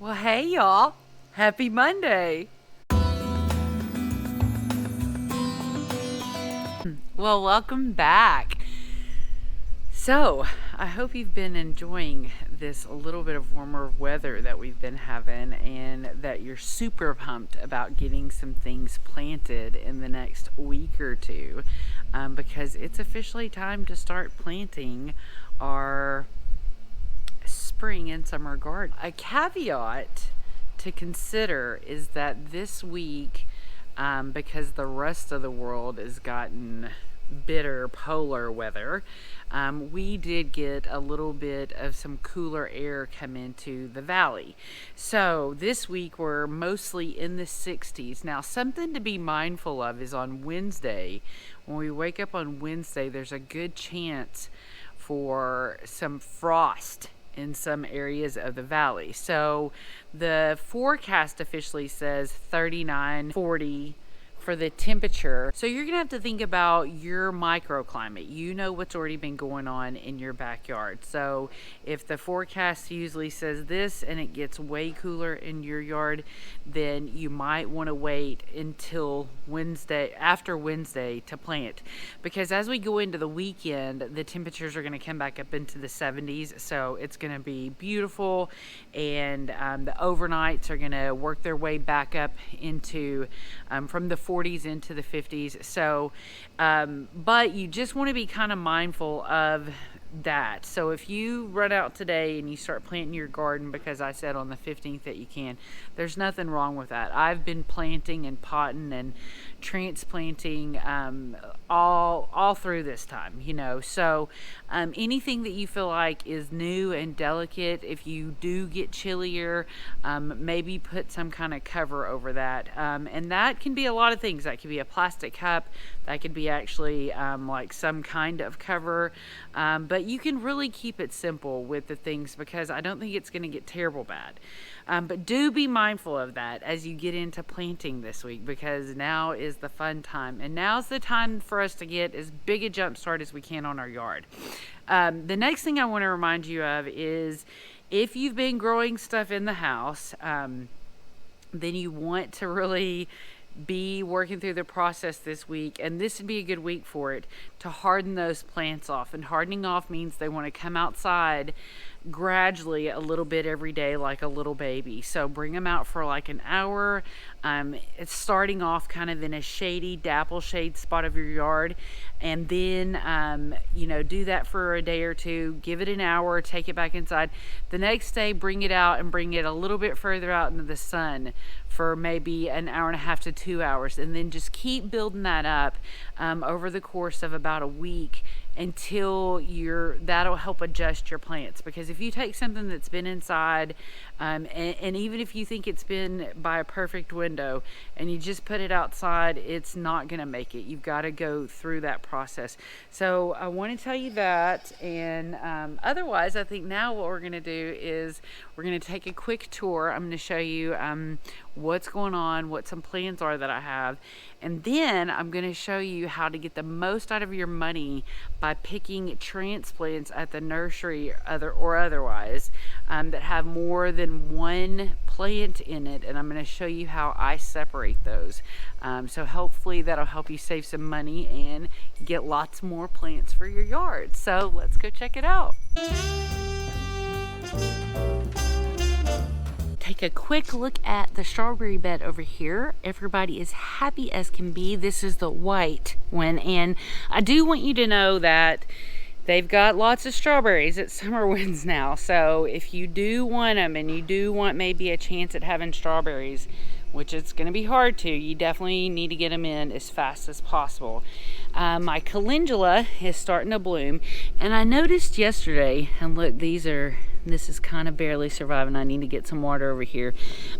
Well, hey y'all, happy Monday. Well, welcome back. So, I hope you've been enjoying this a little bit of warmer weather that we've been having, and that you're super pumped about getting some things planted in the next week or two, because it's officially time to start planting our spring and summer garden. A caveat to consider is that this week, because the rest of the world has gotten bitter polar weather, we did get a little bit of some cooler air come into the valley. So this week we're mostly in the 60s. Now, something to be mindful of is on Wednesday, when we wake up on Wednesday, there's a good chance for some frost in some areas of the valley. So the forecast officially says 39, 40 for the temperature. So you're gonna have to think about your microclimate. You know what's already been going on in your backyard. So if the forecast usually says this and it gets way cooler in your yard, then you might want to wait until Wednesday, after Wednesday, to plant. Because as we go into the weekend, the temperatures are going to come back up into the 70s. So it's going to be beautiful, and the overnights are going to work their way back up into from the 40s into the 50s. So, but you just want to be kind of mindful of that. So if you run out today and you start planting your garden because I said on the 15th that you can, there's nothing wrong with that. I've been planting and potting and transplanting all through this time, you know. So anything that you feel like is new and delicate, if you do get chillier, maybe put some kind of cover over that, and that can be a lot of things. That could be a plastic cup, that could be actually like some kind of cover, but you can really keep it simple with the things, because I don't think it's going to get terrible bad. But do be mindful of that as you get into planting this week, because now is the fun time, and now's the time for us to get as big a jump start as we can on our yard. The next thing I want to remind you of is, if you've been growing stuff in the house, then you want to really be working through the process this week, and this would be a good week for it, to harden those plants off. And hardening off means they want to come outside gradually a little bit every day, like a little baby. So bring them out for like an hour. It's starting off kind of in a shady, dapple shade spot of your yard, and then do that for a day or two. Give it an hour, take it back inside. The next day, bring it out and bring it a little bit further out into the sun for maybe an hour and a half to 2 hours, and then just keep building that up over the course of about a week, until that'll help adjust your plants. Because if you take something that's been inside, and even if you think it's been by a perfect window and you just put it outside, it's not going to make it. You've got to go through that process. So I want to tell you that, and otherwise I think now what we're going to do is we're going to take a quick tour. I'm going to show you what's going on, what some plans are that I have, and then I'm going to show you how to get the most out of your money by picking transplants at the nursery or otherwise that have more than one plant in it, and I'm going to show you how I separate those. So hopefully that'll help you save some money and get lots more plants for your yard. So let's go check it out. Take a quick look at the strawberry bed over here. Everybody is happy as can be. This is the white one, and I do want you to know that they've got lots of strawberries at Summer Winds now. So if you do want them, and you do want maybe a chance at having strawberries, which it's going to be hard to, you definitely need to get them in as fast as possible. My calendula is starting to bloom, and I noticed yesterday, and look, this is kind of barely surviving. I need to get some water over here.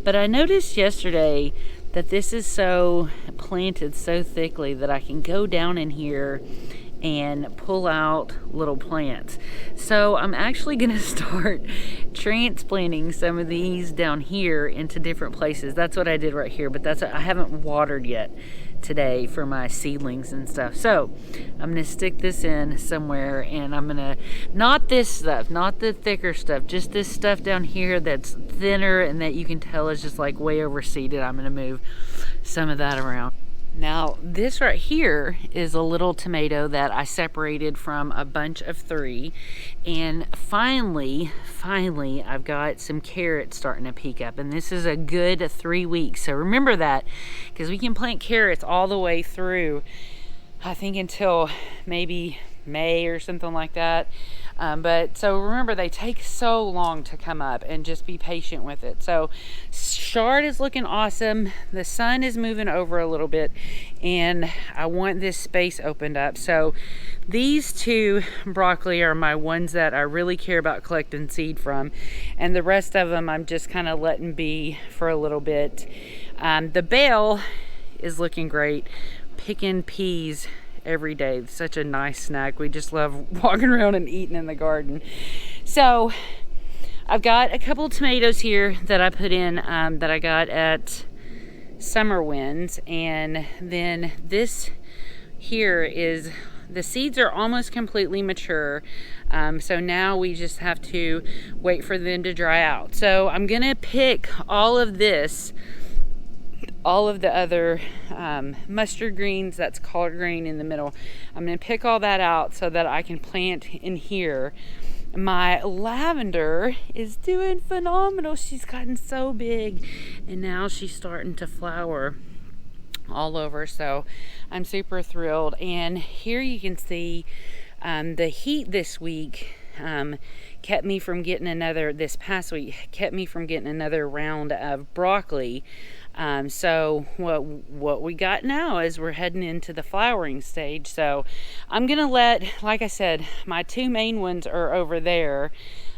But I noticed yesterday that this is so planted so thickly that I can go down in here and pull out little plants. So I'm actually gonna start transplanting some of these down here into different places. That's what I did right here, but I haven't watered yet today for my seedlings and stuff. So I'm gonna stick this in somewhere, and I'm gonna, not this stuff, not the thicker stuff, just this stuff down here that's thinner and that you can tell is just like way overseeded. I'm gonna move some of that around. Now this right here is a little tomato that I separated from a bunch of 3, and finally I've got some carrots starting to peek up, and this is a good 3 weeks. So remember that, because we can plant carrots all the way through, I think, until maybe May or something like that. But so remember, they take so long to come up, and just be patient with it. So chard is looking awesome. The sun is moving over a little bit, and I want this space opened up. So these 2 broccoli are my ones that I really care about collecting seed from, and the rest of them I'm just kind of letting be for a little bit. The bale is looking great. Picking peas every day. It's such a nice snack. We just love walking around and eating in the garden. So I've got a couple of tomatoes here that I put in that I got at Summer Winds, and then this here is, the seeds are almost completely mature. So now we just have to wait for them to dry out. So I'm gonna pick all of this, all of the other mustard greens, that's collard green in the middle. I'm gonna pick all that out so that I can plant in here. My lavender is doing phenomenal. She's gotten so big, and now she's starting to flower all over. So I'm super thrilled. And here you can see the heat this week kept me from getting another, this past week, kept me from getting another round of broccoli. So what we got now is we're heading into the flowering stage. So I'm gonna let, like I said, my 2 main ones are over there,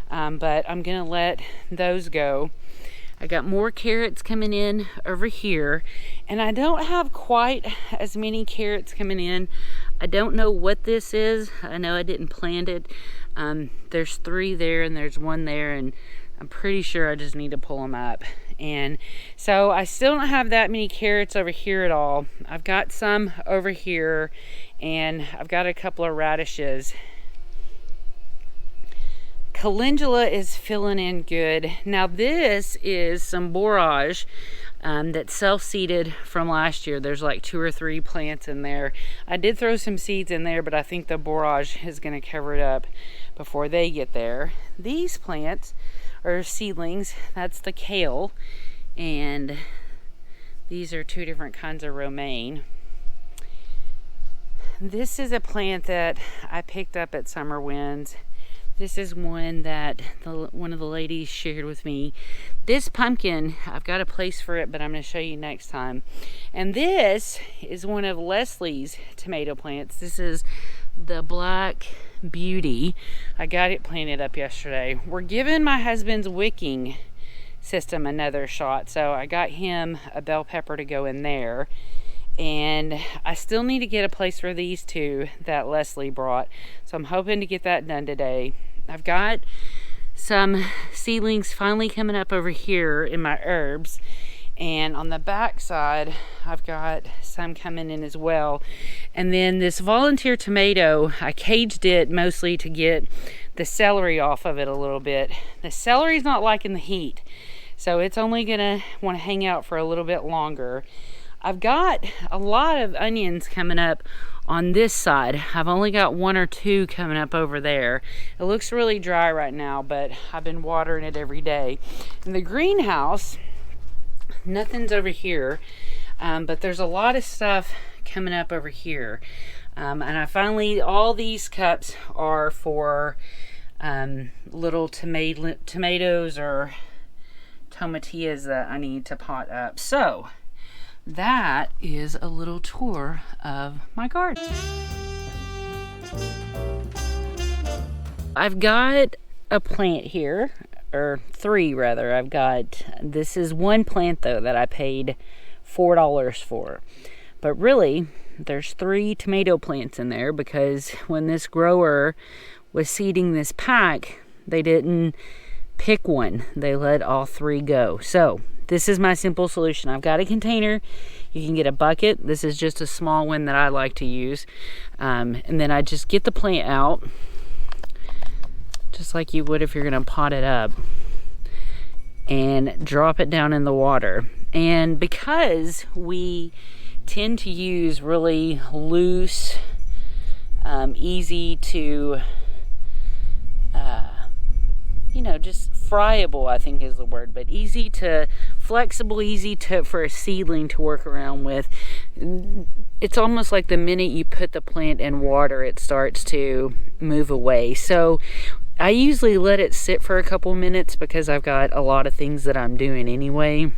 but I'm gonna let those go. I got more carrots coming in over here, and I don't have quite as many carrots coming in. I don't know what this is. I know I didn't plant it. There's 3 there and there's 1 there, and I'm pretty sure I just need to pull them up. And so I still don't have that many carrots over here at all. I've got some over here, and I've got a couple of radishes. Calendula is filling in good. Now this is some borage that's self-seeded from last year. There's like 2 or 3 plants in there. I did throw some seeds in there, but I think the borage is going to cover it up before they get there. These plants are seedlings. That's the kale, and these are 2 different kinds of romaine. This is a plant that I picked up at Summer Winds. This is one that one of the ladies shared with me. This pumpkin, I've got a place for it, but I'm going to show you next time. And this is one of Leslie's tomato plants. This is the Black Beauty. I got it planted up yesterday. We're giving my husband's wicking system another shot, so I got him a bell pepper to go in there. And I still need to get a place for these 2 that Leslie brought, so I'm hoping to get that done today. I've got some seedlings finally coming up over here in my herbs, and on the back side I've got some coming in as well. And then this volunteer tomato, I caged it mostly to get the celery off of it a little bit. The celery's not liking the heat, so it's only gonna want to hang out for a little bit longer. I've got a lot of onions coming up on this side. I've only got 1 or 2 coming up over there. It looks really dry right now, but I've been watering it every day. In the greenhouse, nothing's over here, but there's a lot of stuff coming up over here. And I finally, all these cups are for little tomatoes or tomatillas that I need to pot up. So that is a little tour of my garden. I've got a plant here, or 3 rather. I've got, this is 1 plant though that I paid $4 for. But really, there's 3 tomato plants in there because when this grower was seeding this pack, they didn't pick one. They let all 3 go. So this is my simple solution. I've got a container. You can get a bucket. This is just a small one that I like to use. And then I just get the plant out, just like you would if you're going to pot it up, and drop it down in the water. And because we tend to use really loose, easy to, just friable, I think is the word, but easy to, flexible, easy to, for a seedling to work around with. It's almost like the minute you put the plant in water, it starts to move away. So I usually let it sit for a couple minutes because I've got a lot of things that I'm doing anyway,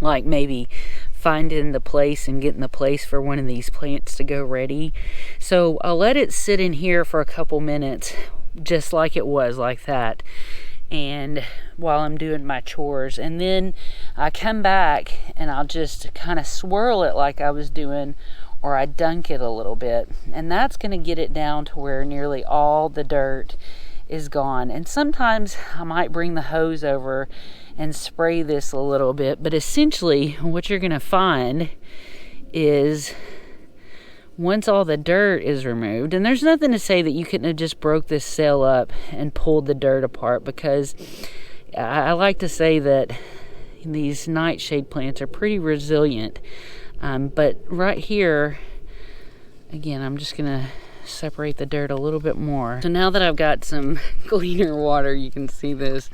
like maybe finding the place and getting the place for one of these plants to go ready. So I'll let it sit in here for a couple minutes, just like it was, like that, and while I'm doing my chores, and then I come back and I'll just kind of swirl it like I was doing, or I dunk it a little bit, and that's going to get it down to where nearly all the dirt is gone. And sometimes I might bring the hose over and spray this a little bit, but essentially what you're going to find is once all the dirt is removed, and there's nothing to say that you couldn't have just broke this cell up and pulled the dirt apart, because I like to say that these nightshade plants are pretty resilient. But right here, again, I'm just gonna separate the dirt a little bit more. So now that I've got some cleaner water, you can see this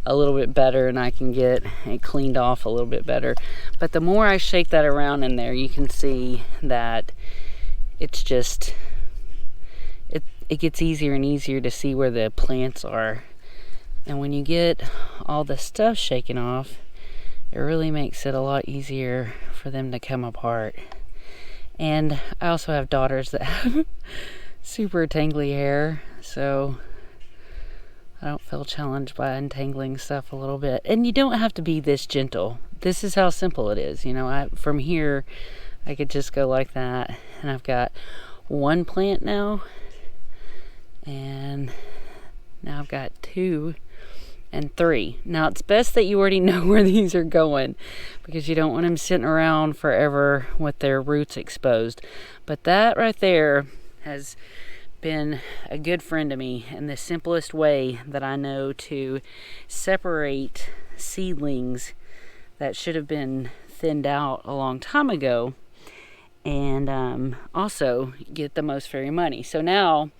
a little bit better, and I can get it cleaned off a little bit better. But the more I shake that around in there, you can see that it's just, it gets easier and easier to see where the plants are. And when you get all the stuff shaken off, it really makes it a lot easier for them to come apart. And I also have daughters that have super tangly hair, so I don't feel challenged by untangling stuff a little bit. And you don't have to be this gentle. This is how simple it is. From here, I could just go like that, and I've got 1 plant now, and now I've got 2 and 3. Now it's best that you already know where these are going, because you don't want them sitting around forever with their roots exposed. But that right there has been a good friend to me, and the simplest way that I know to separate seedlings that should have been thinned out a long time ago, and also get the most for your money. So now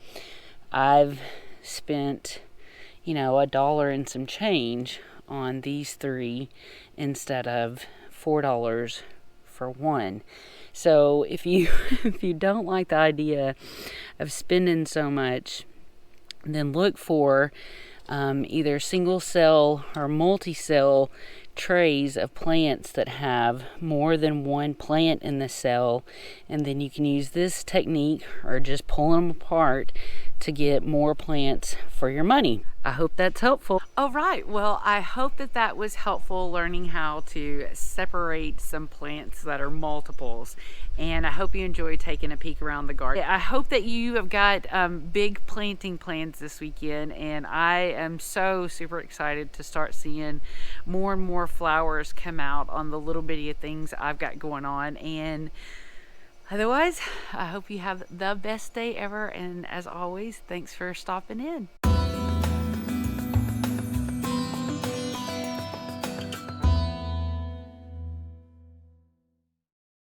I've spent $1 and some change on these 3 instead of $4 for 1. So if you don't like the idea of spending so much, then look for either single cell or multi-cell trays of plants that have more than 1 plant in the cell, and then you can use this technique or just pull them apart to get more plants for your money. I hope that's helpful. All right, well, I hope that was helpful, learning how to separate some plants that are multiples. And I hope you enjoyed taking a peek around the garden. I hope that you have got big planting plans this weekend, and I am so super excited to start seeing more and more flowers come out on the little bitty things I've got going on. And otherwise, I hope you have the best day ever, and as always, thanks for stopping in.